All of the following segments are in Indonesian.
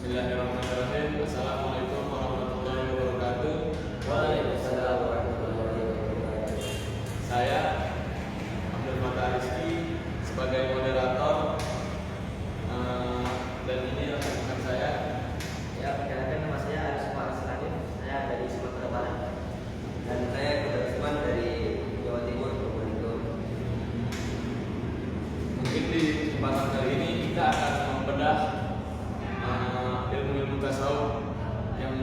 Bismillahirrahmanirrahim. Assalamualaikum warahmatullahi wabarakatuh. Waalaikumsalam warahmatullahi wabarakatuh. Saya Abdul Fatah Rizky sebagai moderator, dan ini rekan saya. Ya, perkenalkan nama saya Arif Asradin. Saya dari Sumatera Barat. Dan saya Kuda Usman dari Jawa Timur, Probolinggo. Mungkin di kesempatan kali ini kita akan membedah ilmu-ilmu tasawuf yang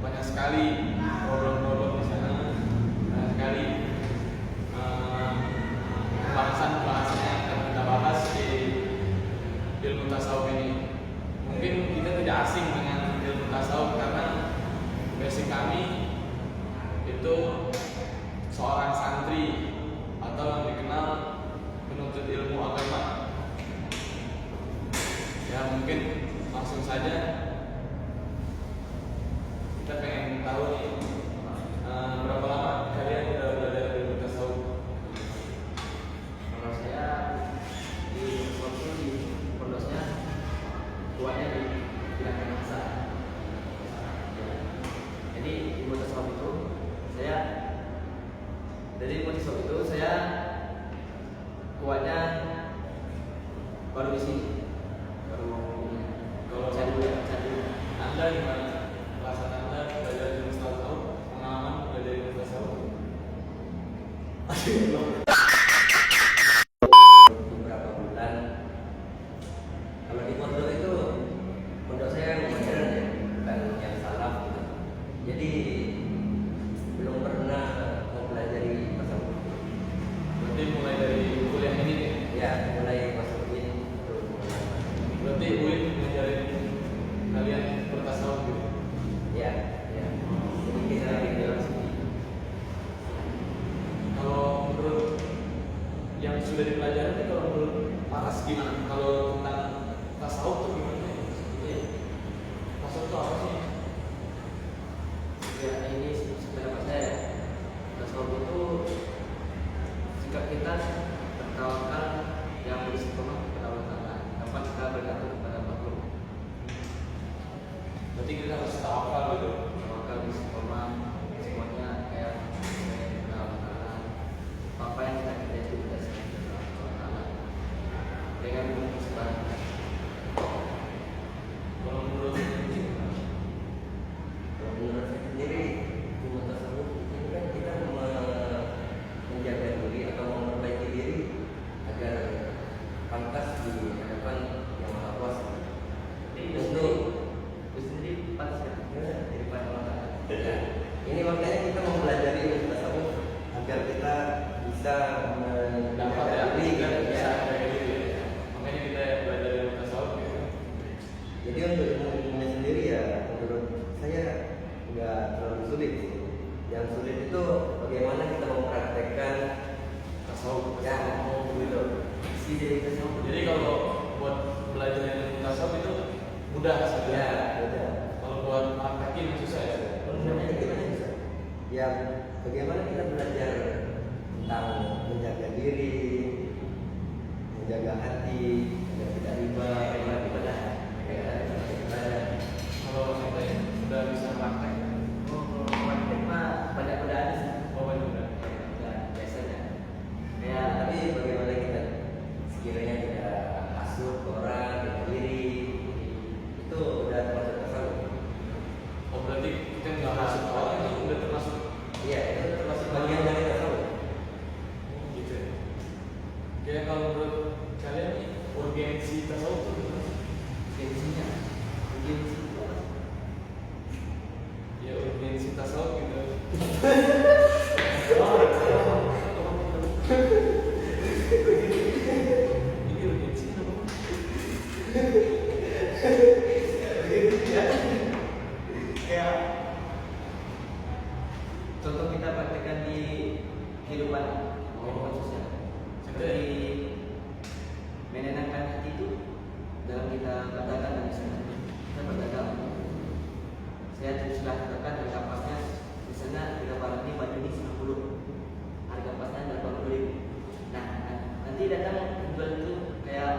banyak sekali problem-problem di sana, banyak sekali bahasan-bahasan yang akan kita bahas di ilmu tasawuf ini. Mungkin kita tidak asing dengan ilmu tasawuf karena basic kami itu seorang santri atau yang dikenal penuntut ilmu agama. Ya, mungkin langsung saja kita pengen tahu nih, berapa lama kalian udah belajar ilmu tasawuf? Kalau saya di waktu di pondoknya kuatnya di gerakan masa. Jadi ilmu tasawuf itu saya kuatnya baru di sini. Kalau Candu. Anda gimana? Perasaan Anda belajar ilmu tasawuf, pengalaman belajar ilmu tasawuf? Beberapa bulan. Kalau di pondok itu, pondok saya yang modern ya, bukan yang salaf gitu. Jadi belum pernah mempelajari tasawuf. Berarti mulai dari kuliah ini nih. Ya, mulai masukin itu. Berarti UIN ngajarin kalian bertasawuf gitu. Ya. Jadi kita bilang Kalau menurut yang sudah dipelajari itu, kalau menurut Paras gimana? Kalau tentang tasawuf tuh gimana ya? Tasawuf itu apa sih? ya ini sebenarnya saya tasawuf itu sikap kita bertawakal yang beristiqomah kepada Allah Taala tanpa kita bergantung kepada makhluk. Berarti kita harus tawakal gitu. Tawakal istiqomah semuanya kayak kepada Allah Taala. Apa yang kita kerja itu kita serahkan kepada Allah Taala dengan sebarang. Kalau menurut Kalau menurut saya sendiri, ilmu tasawuf ini kan kita menjaga diri atau memperbaiki diri agar pantas di hadapan Yang Maha Kuasa. Untuk itu sendiri pantas ya di hadapan Allah Taala. Ya. Ini makanya kita mempelajari ilmu tasawuf agar kita bisa dapat ya, diri kita kan bisa ya. menjaga diri ya. Makanya kita belajar ilmu tasawuf gitu. Jadi untuk ilmunya sendiri ya menurut saya nggak terlalu sulit sih. Yang sulit itu bagaimana kita mempraktekkan Tasawuf. ya gitu. Si dari tasawuf. Jadi kalau buat belajar ilmu tasawuf itu mudah Ya, sebenarnya. udah. Kalau buat praktekin susah ya. Sebenarnya gimana bisa? Ya, bagaimana kita belajar tentang menjaga diri, menjaga hati, agar tidak riba, ibadah. Kalau sampai sudah bisa praktek, Praktek mah pada ada sih. oh benar. Ya, biasanya. Ya, tapi bagaimana kita sekiranya tidak hasut orang, tidak diri, itu udah termasuk tasawuf. Oh berarti kita nggak masuk orang itu udah termasuk Iya, itu termasuk bagian dari tasawuf. gitu ya. Kayak kalau menurut kalian nih, urgensi tasawuf itu gimana sih? Urgensinya, urgensi itu apa? Ya urgensi tasawuf gitu. Ini urgensinya apa? Kayak contoh kita praktekkan di kehidupan sosial seperti menenangkan hati itu dalam kita berdagang dan misalnya kita berdagang. Saya sudah katakan harga pasnya di sana kita barang ini baju ini 90, harga pasnya 80.000. Nah, nanti datang penjual itu kayak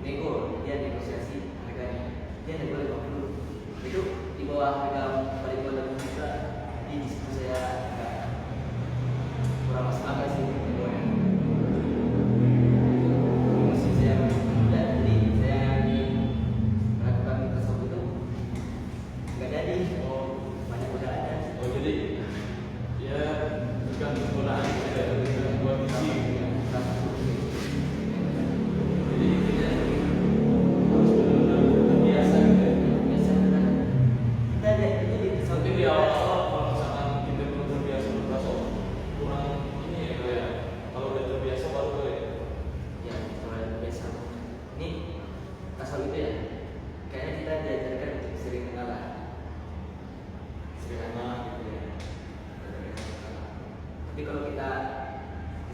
nego, dia negosiasi harganya.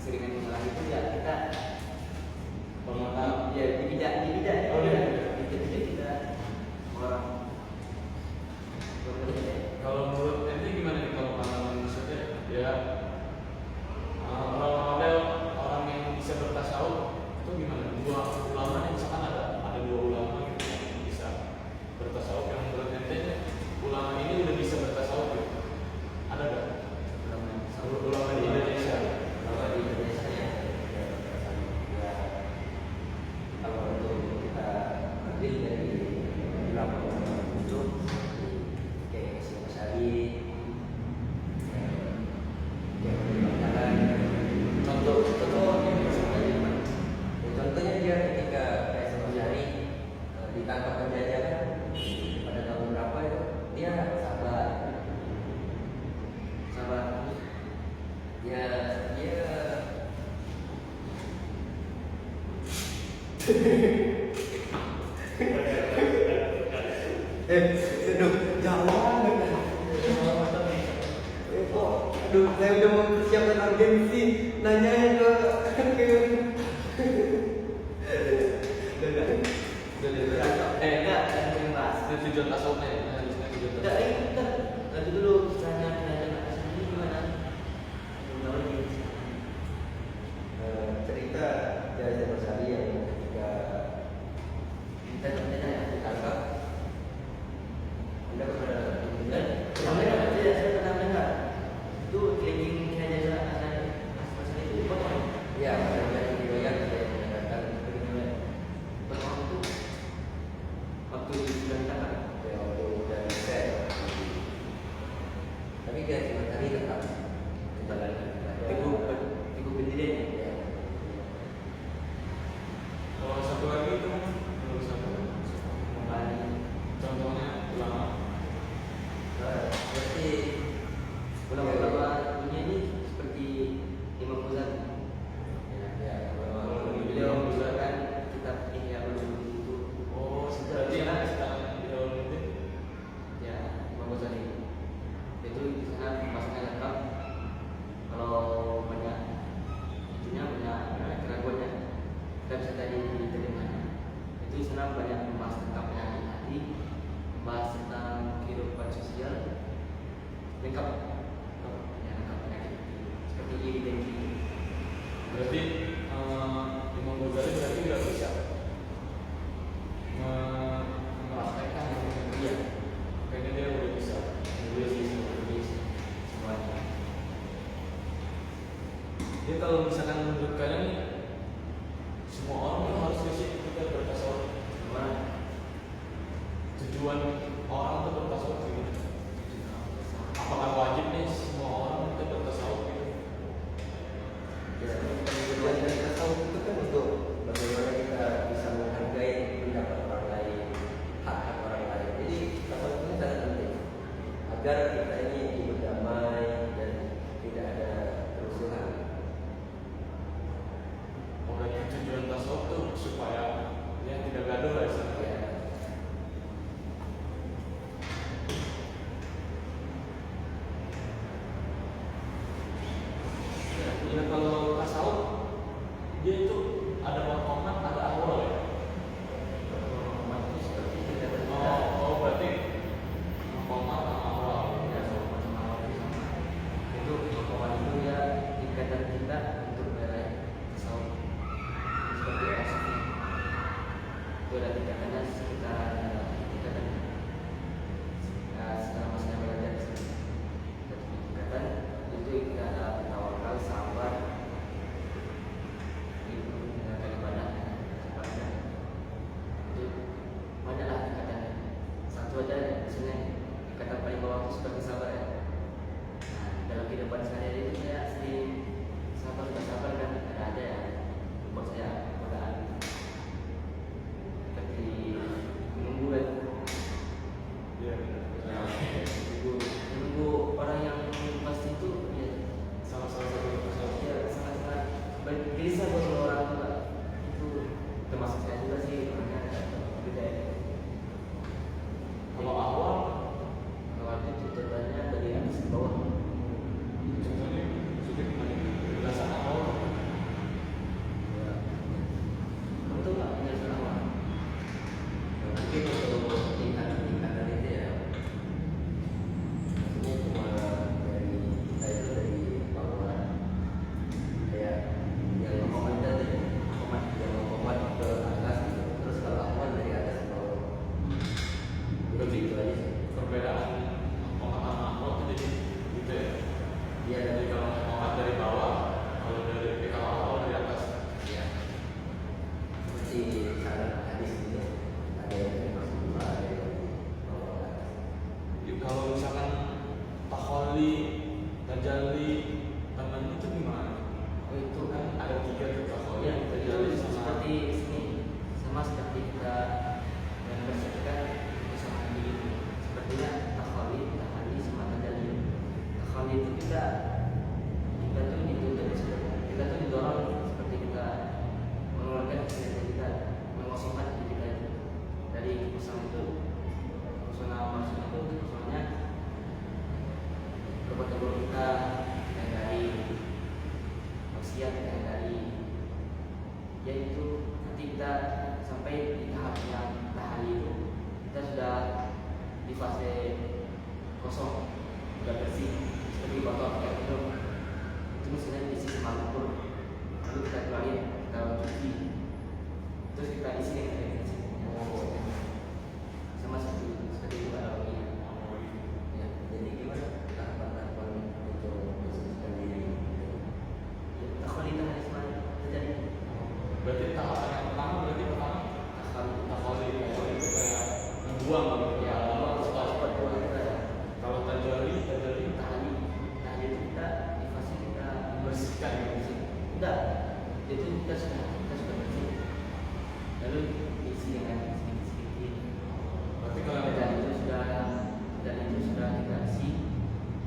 keseringan mengulangi itu ya kita Pengulangan. ya di bidang Oh, iya. di bidang kita orang Kalau menurut ente gimana nih kalau pandangan maksudnya ya role model orang yang bisa bertasawuf itu gimana? Dua ulama nih, misalkan ada dua ulama gitu yang bisa bertasawuf, yang menurut ente ulama ini udah bisa bertasawuf gitu. Ada gak? Ulama di Indonesia. kalau di Indonesia ya kalau untuk kita ambil dari ulama itu kayak Syekh Syari contohnya dia ketika Syekh Syari ditangkap penjajahan pada tahun berapa itu dia sabar dia aduh jangan aduh saya udah mempersiapkan urgensi nanya ke enggak yang bahas Itu tujuan tasawufnya ya? Tujuan enggak tasawuf. kita nanti dulu kisahnya ini gimana cerita Jaja Bersari yang ketika kita ditangkap anda kepada dengan namanya tidak saya pernah dengar itu keliling Jaja Bersari itu apa ya ada riwayat yang mengatakan keliling pertama itu waktu sudah ditangkap ya waktu sudah selesai tapi dia cuma tadi tetap teguh pendirian ya. Kalau satu lagi itu menurut satu contohnya ulama. Berarti ulama-ulama dunia ini seperti Imam Ghazali. Ya, beliau mengeluarkan kitab Ihya Ulumuddin itu. Oh, berarti yang sekarang di Ulumuddin. Ya, Imam Ghazali. Itu di sana masuknya lengkap. Kalau banyak intinya banyak keraguannya, kita bisa tadi diterima. Itu di sana banyak membahas tentang penyakit hati, membahas tentang kehidupan sosial, lengkap penyakit seperti iri dan dengki. Berarti Imam Ghazali berarti nggak bisa mempraktekkan Iya, kayaknya dia udah bisa. semuanya. Dia kalau misalkan menurut kalian nih, semua orang tuh harus kita bertasawuf. Semua Tujuan orang untuk bertasawuf gitu. Apakah wajib nih semua orang untuk bertasawuf gitu? ya, tujuan dari tasawuf itu kan untuk bagaimana kita bisa menghargai pendapat orang lain, hak-hak orang lain. Jadi tasawuf ini sangat penting agar kita ini hidup damai dan tidak ada kerusuhan. Berarti tujuan tasawuf tuh supaya dia tidak gaduh lah sana. Ya. Ya kalau tasawuf dia itu ada maqamat, ada awal ya. Oh berarti maqamat sama awal. Itu pokoknya itu ya ikatan kita untuk meraih tasawuf seperti asli itu ada tingkatannya sekitar tingkatan setelah masanya belajar tingkatan itu kita ada tawakal, sabar, itu menjalankan ibadah, sabarnya itu banyaklah tingkatannya. Satu aja misalnya tingkatan paling bawah itu seperti sabar ya. Dalam kehidupan sehari-hari itu saya sering sabar kan ada ya buat saya godaan seperti menunggu kan Iya. menunggu orang yang pasti itu ya Salah satu tasawuf. ya sangat-sangat bergelisah buat semua orang juga itu termasuk saya juga sih orangnya beda ya. Kalau awal Kalau itu contohnya dari atas ke bawah contohnya sudah gimana? Berdasarkan awal. fase kosong, udah bersih, seperti botol kayak gitu. Itu misalnya diisi sama lumpur, lalu kita keluarin, kita cuci, terus kita isi dengan air bersih. Sama seperti itu kalau ini. Ya, jadi gimana tahapan-tahapan untuk bisnis sendiri? Ya, kualitas mana terjadi? Berarti tahapan yang pertama berarti pertama takoli itu kayak membuang gitu Ya, kalau stop. Kalau tajali tadi itu kita di fase kita bersihkan gitu. enggak, itu kita sudah bersih, lalu isi dengan sedikit. Berarti kalau Dan itu sudah kita isi,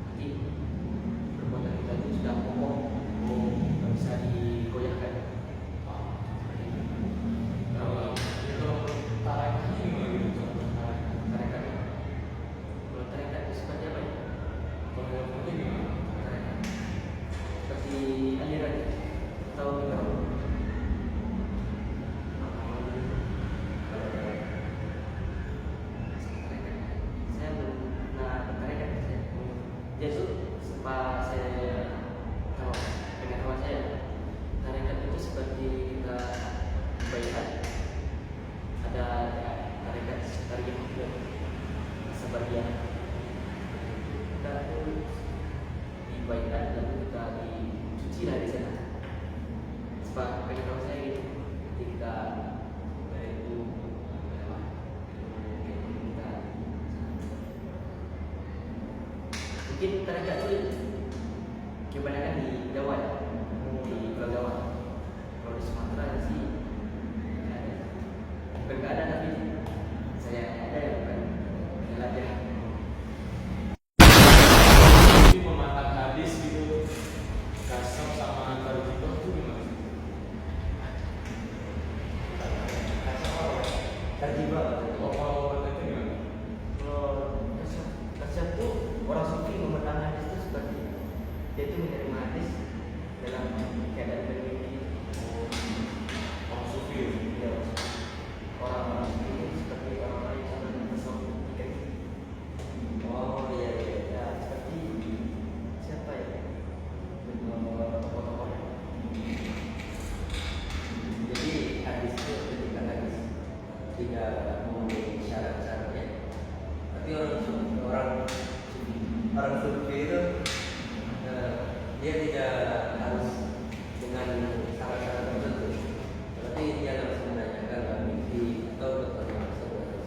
nanti perbuatan kita itu sudah kokoh, nggak bisa digoyahkan. kalau itu tareknya gimana gitu contoh Tarekat, kalau tarekat itu seperti apa ya? kalau ilmunya gimana? Tarekat seperti aliran atau gimana? Saya belum pernah bertarekat. Dia tuh sempat saya tahu pengetahuan saya, tarekat itu seperti kita baiat. Ada tarekat tarian juga, sabariyah. Kita tuh di baiat lalu kita dicuci lah di sana. Sebab pengetahuan saya gitu, ketika itu kita mungkin tarekat itu kebanyakan di Jawa ya, di Pulau Jawa. Kalau di Sumatera sih bukan nggak ada, tapi saya ada yang bukan belajar. Jadi memahami hadis gitu kasam sama tarjito itu gimana? Terjiba. Oh, kalau itu gimana? Kalau kasar tuh orang sufi memahami hadis itu seperti dia itu menerima hadis dalam keadaan bermimpi. Orang sufi. Ya, orang-orang sufi itu seperti orang-orang yang sudah bersolat tiga. Oh iya iya. Ya, seperti siapa ya? Tokoh-tokoh. Jadi hadis itu ketika hadis tidak memenuhi syarat-syaratnya, tapi orang sufi itu dia tidak harus dengan syarat-syarat tertentu, tapi dia harus menanyakan mimpi atau dokter langsung atau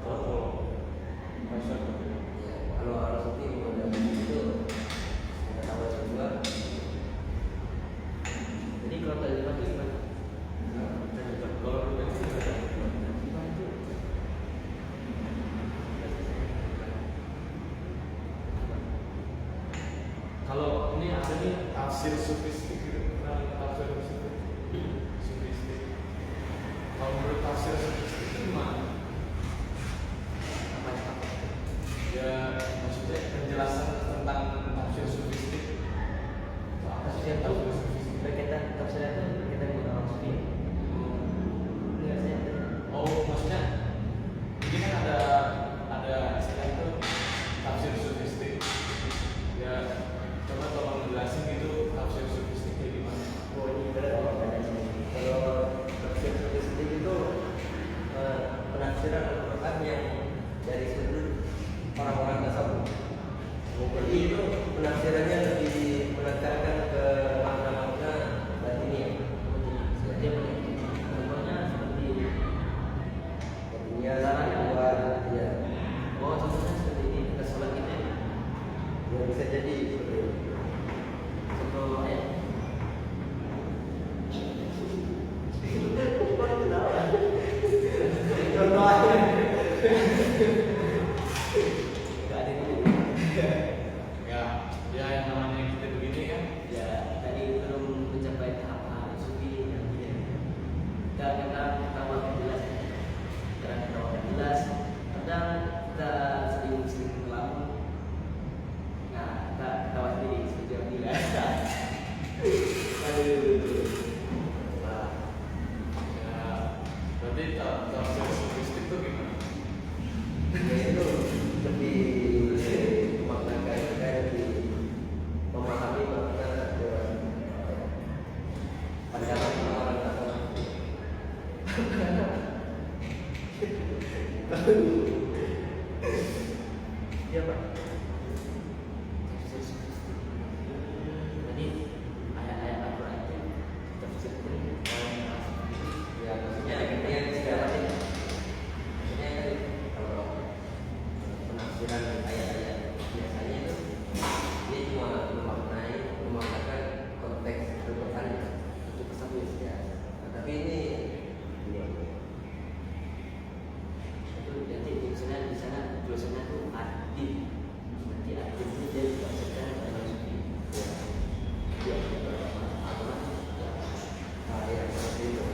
Oh, masya Allah. ya, kalau orang sufi mengenal itu pengetahuan kedua. Jadi kalau terlibat itu gimana? Kalau menurut saya gimana? Kalau ini ada nih tafsir sufistik gitu, kenal tafsir sufistik. Kalau menurut tafsir sufistik itu gimana? Apa ya? Ya maksudnya penjelasan tentang tafsir sufistik. Apa sih yang tafsir sufistik? Berkaitan tafsirnya itu berkaitan dengan orang sufi. Enggak saya. Oh maksudnya ini kan ada istilah itu tafsir sufistik. Ya coba tolong jelasin gitu tafsir sufistik kayak gimana? Oh ini berat ya. Kalau tafsir sufistik itu penafsiran Al-Quran yang dari sudut orang-orang tasawuf. Jadi itu penafsirannya lebih menekankan ke makna-makna batinnya. Dia contohnya seperti Batinnya luar, ya. oh contohnya seperti ini kita sholat kita Ya bisa jadi seperti itu. contoh ayat. Contoh aja. Enggak ada ini. Ya yang namanya kita begini kan. Ya tadi belum mencapai tahap sufi yang dia. Kita ketawakan jelas. Kadang ketawakan jelas. Kadang kita sering melamun. Nah kita ketawa sendiri seperti yang jelas. Iya Pak. Jadi ayat-ayat Al-Quran itu tafsirkan orang Ya maksudnya yang segala macam. Maksudnya kan kalau penafsiran ayat-ayat biasanya itu dia cuma memaknakan konteks Al-Quran untuk pesan ya. Tapi ini itu nanti tulisannya di sana tulisannya tuh adil. Nanti adilnya dia dibacakan dalam sufi. Dia apa? ya seperti itu.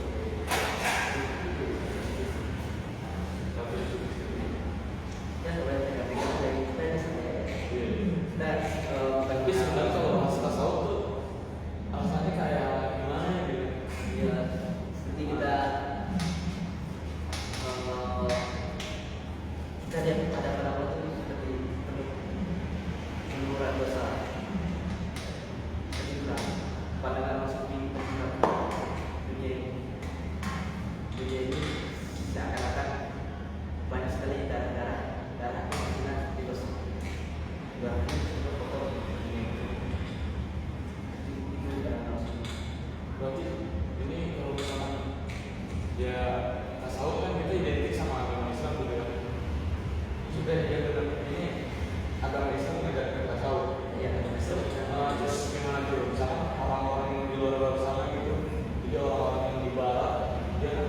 Ya boleh kita pegang dari kita di sana ya. Dan Tapi sebenarnya kalau bahas tasawuf tuh alasannya kayak gimana gitu. ya seperti kita kita lihat pada Allah itu seperti penurunan dosa. Kedua, pandangan masuk di dunia ini seakan-akan banyak sekali darah yang di dosa. Bahkan itu kotor. Itu darah masuk. Berarti ini kalau misalkan ya tasawuf kan kita identik sama agama Islam gitu kan. Sudah ya benar ini agama Islam mengajarkan tasawuf. Ya, masuk. Terus gimana tuh? Misalkan orang-orang yang di luar sana gitu, jadi orang-orang yang di barat dia kan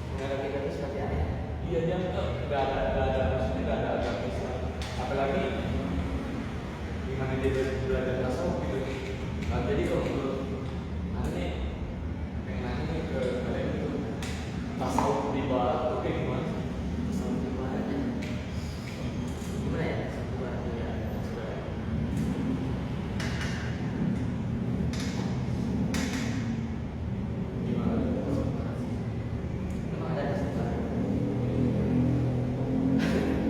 Menganggap kita itu seperti aneh. iya dia nggak ada maksudnya nggak ada agama Islam. Apalagi gimana dia belajar tasawuf gitu. Nah, jadi kalau menurut ane pengen nanya nih ke kalian gitu, tasawuf di barat tuh kayak gimana? Sampai ibaratnya gimana ya? Sampai ibaratnya ya, saudara. Gimana? Memang ada saudara.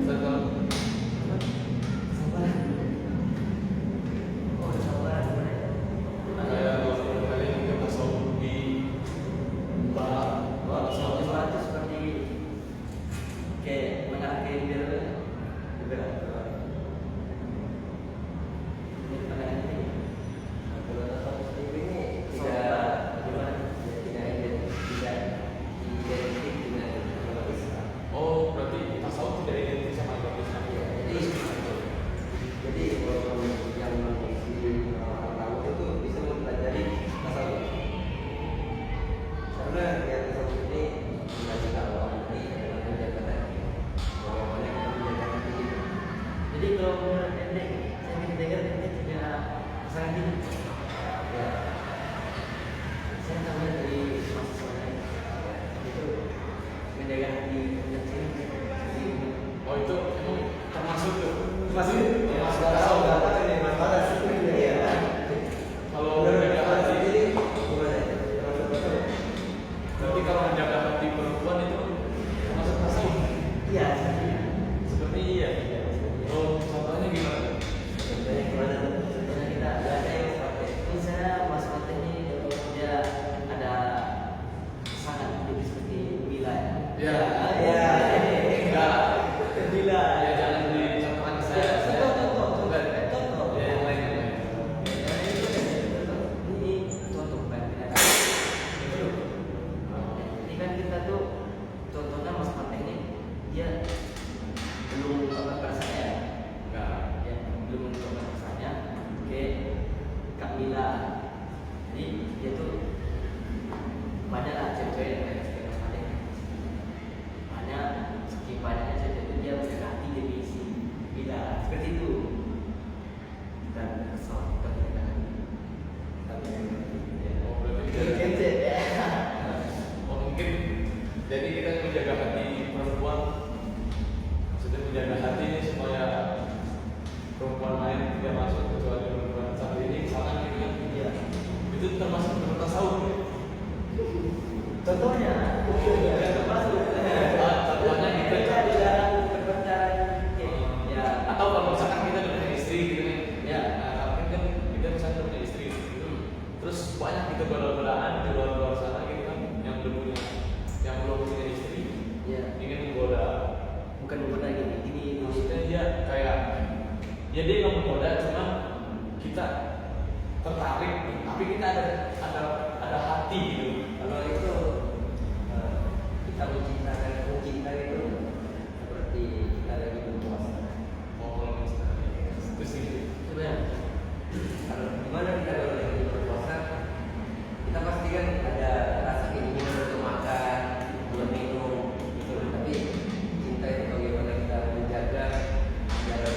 Setelah Sabar. Oh, sabar gimana ya? kayak kalau kalian ikut tasawuf di barat, Sampai ibarat itu seperti kayak mengarah ke ember, bergerak. Ini pandangan ini. Kalau tasawuf sendiri ini tidak identik dengan agama Islam. oh berarti tasawuf tidak identik sama agama Islam ya? Jadi walaupun yang mengisi orang tahu itu bisa mempelajari tasawuf. Karena ya tasawuf ini belajar Allah ini adalah menjaga hati. Bagaimana kita menjaga hati kita. Jadi kalau menurut ente, saya ingin dengar ente punya pasangan hidup. Ya, Saya tahu dari mahasiswa itu menjaga hati dan jadi Oh itu emang termasuk tuh? masih Termasuk tahu tasawuf. nggak apa nih Mas Baras? Iya. Kalau Menurut menjaga Mas Baras hati, sendiri gimana? Termasuk tasawuf? berarti kalau menjaga hati perempuan itu termasuk tasawuf? iya. Seperti iya. Oh contohnya gimana? Contohnya gimana? Contohnya kita ada yang misalnya Mas Mate ini kalau dia ada sangat hidup seperti Bila ya. Ya. Ya. Enggak. Bila. Ya jangan dicontohkan ke saya. bukan menggoda gini maksudnya dia kayak ya dia nggak menggoda, cuma kita tertarik, tapi kita ada hati gitu. Kalau itu kita mencinta itu seperti kita lagi berpuasa. Oh, kalau misalnya itu sih coba ya. Kalau gimana kita kalau lagi berpuasa, kita pasti kan ada rasa keinginan untuk makan, untuk minum, gitu. Tapi cinta itu bagaimana kita menjaga agar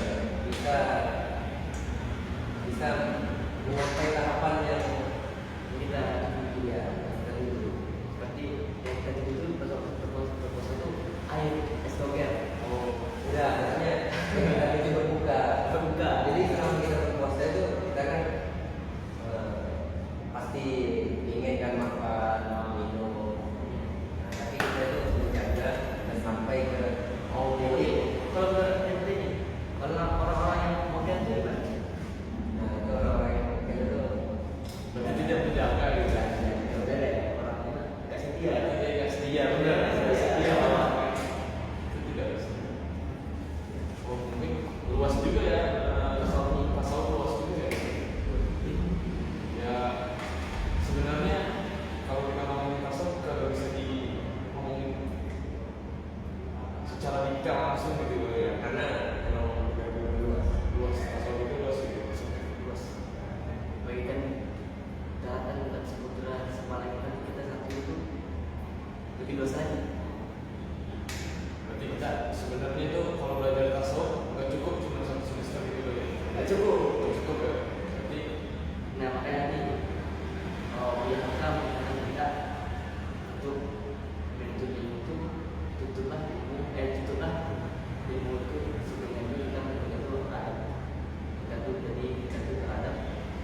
bisa mencapai tahapan yang kita ya dulu. Seperti yang tadi itu berpuasa itu air es doger. Oh, enggak, maksudnya kita itu berbuka. Jadi selama kita berpuasa itu kita kan pasti ingin kan makan, minum. Nah, tapi kita itu harus menjaga dan sampai ke Jadi kalau berarti kalau orang-orang yang makan itu gimana? nah itu orang-orang yang mungkin itu berarti tidak menjaga gitu. Ya udah deh, orangnya nggak setia. Dia nggak setia, benar. Nggak setia orang. Itu tidak bisa. Oh, mungkin luas juga ya. Tasawuf luas juga ya. Ya sebenarnya kalau kita ngomongin tasawuf kalau bisa ngomongin secara detail langsung gitu ya. karena emang benar-benar luas. Luas tasawuf itu luas gitu. Luas. Bagikan daratan dan sebetulnya semalam kan kita satu itu lebih luas lagi. Berarti kita sebenarnya itu kalau belajar tasawuf nggak cukup cuma 1 semester gitu ya. Nggak cukup. Nggak cukup ya. Berarti Nah makanya nanti biar kita untuk menuntut ilmu itu tutuplah ilmu itu sebenarnya kita itu adab. Kita tuh jadi kita tuh adab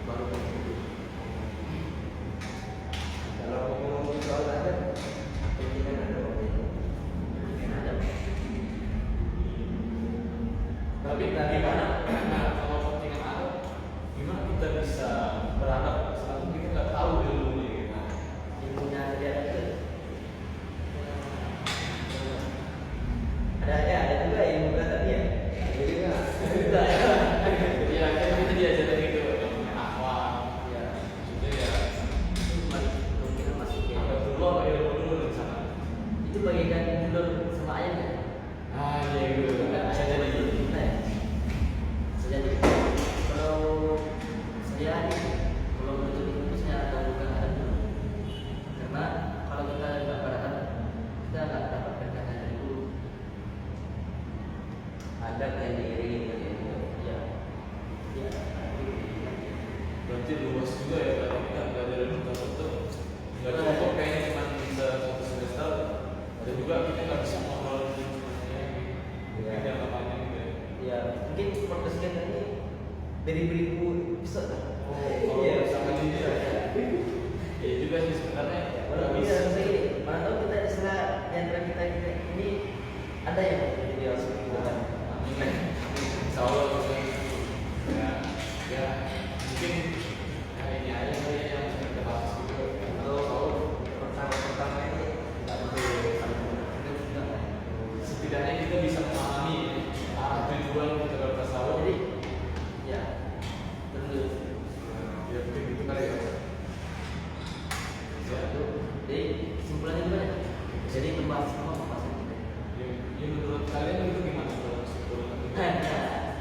baru menuntut. Kalau ngomongin soal adat, pendidikan ada waktu itu. Mungkin adab. tapi gimana kalau kepentingan adab, gimana kita bisa beradab selama kita nggak tahu ilmunya gitu. Ilmunya dia itu ada juga ilmu tadi ya. Jadi nggak Ya kan kita diajarin gitu namanya akhlak. Ya. Maksudnya ya Mungkin masuk ya. adab dulu apa ilmu dulu di sana. Itu bagikan dulur sama ayam ya. Ah iya gitu. Bisa jadi. Nah, ya. Bisa jadi. Kalau saya kalau menuntut ilmu saya dahulukan adab dulu. Karena kalau kita nggak beradab, kita nggak dapat berkah dari guru. adab yang diiringi dengan ilmu. Ya, ya. Berarti luas juga ya kalau kita belajar ilmu tasawuf tuh nggak cukup kayaknya cuma bisa 1 semester. Ada juga kita nggak bisa ngobrol semuanya gitu. Mungkin jangka panjang gitu ya. Ya, mungkin podcast kita ini beribu-ribu episode lah. Oh, Iya, sama ini ya. Iya juga sih sebenarnya. Kalau bisa begini, mana tahu kita istilah di antara kita ini ada yang jadi langsung bukan. Amin. Insya Allah juga. Ya mungkin ini aja kali ya yang kita bahas gitu. Atau pertama ini nggak perlu Setidaknya kita bisa memahami arah tujuan kita bertasawuf. Jadi, ya, terus Ya mungkin gitu kali ya. Ya, jadi kesimpulannya gimana? Jadi membahas apa pembahasan kita? ya menurut kalian itu gimana kalau kesimpulan?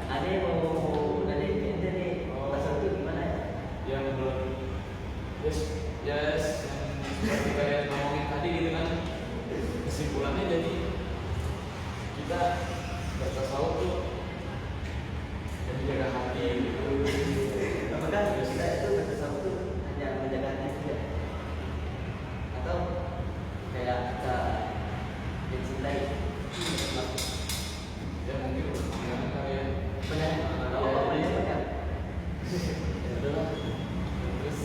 Ada yang mau nanti ente nih pembahasan itu gimana ya? Ya menurut yes yang seperti kayak ngomongin tadi gitu kan, kesimpulannya jadi kita bertasawuf tuh jadi jaga hati gitu. Apakah kita itu bersama itu hanya menjaga hati saja? Atau kayak kita mencintai? Ya mungkin jangan kali ya. Banyak, banyak. Ya udahlah. Terus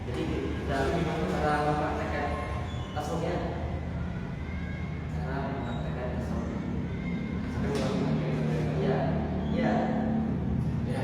jadi kita cara mempraktekkan tasawufnya, cara mempraktekkan tasawuf. Ya, ya. ya.